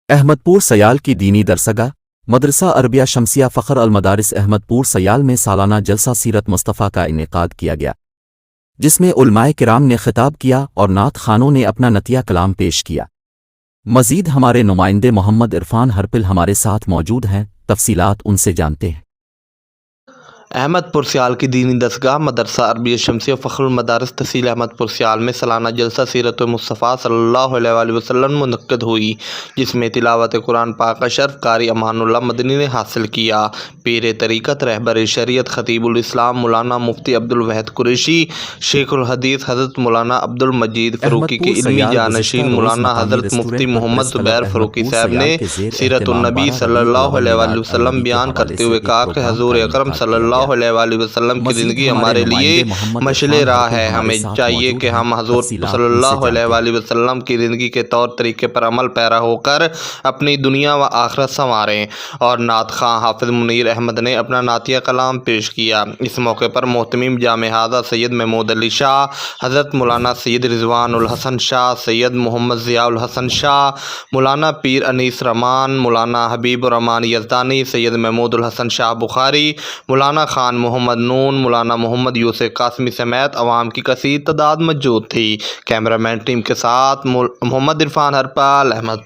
احمدپور سیال کی دینی درسگاہ مدرسہ عربیہ شمسیہ فخر المدارس احمدپور سیال میں سالانہ جلسہ سیرت مصطفیٰ کا انعقاد کیا گیا، جس میں علماء کرام نے خطاب کیا اور نعت خوانوں نے اپنا نتیہ کلام پیش کیا۔ مزید ہمارے نمائندے محمد عرفان ہرپل ہمارے ساتھ موجود ہیں، تفصیلات ان سے جانتے ہیں۔ احمدپور سیال کی دینی درسگاہ مدرسہ عربیہ شمسیہ فخر المدارس تحصیل احمدپور سیال میں سالانہ جلسہ سیرت مصطفیٰ صلی اللہ علیہ وآلہ وسلم منعقد ہوئی، جس میں تلاوت قرآن پاک اشرف قاری امان اللہ مدنی نے حاصل کیا۔ پیر طریقت رہبر شریعت خطیب الاسلام مولانا مفتی عبدالواحد قریشی، شیخ الحدیث حضرت مولانا عبدالمجید فاروقی کے علمی جانشین مولانا حضرت مفتی محمد زبیر فاروقی صاحب نے سیرت النبی صلی اللہ علیہ وآلہ وسلم بیان کرتے ہوئے کہا کہ حضور اکرم صلی اللہ علیہ وآلہ وسلم کی زندگی ہمارے لیے مشعل راہ ہے۔ ہمیں چاہیے کہ ہم حضور صلی اللہ علیہ وآلہ وسلم کی زندگی کے طور طریقے پر عمل پیرا ہو کر اپنی دنیا و آخرت سنواریں۔ اور نعت خواں حافظ منیر احمد نے اپنا نعتیہ کلام پیش کیا۔ اس موقع پر محتمم جامع ہادہ سید محمود علی شاہ، حضرت مولانا سید رضوان الحسن شاہ، سید محمد ضیاء الحسن شاہ، مولانا پیر انیس رحمان، مولانا حبیب الرحمان یزدانی، سید محمود الحسن شاہ بخاری، مولانا خان محمد نون، مولانا محمد یوسف قاسمی سمیت عوام کی کثیر تعداد موجود تھی۔ کیمرہ مین ٹیم کے ساتھ محمد عرفان ہرپل، احمد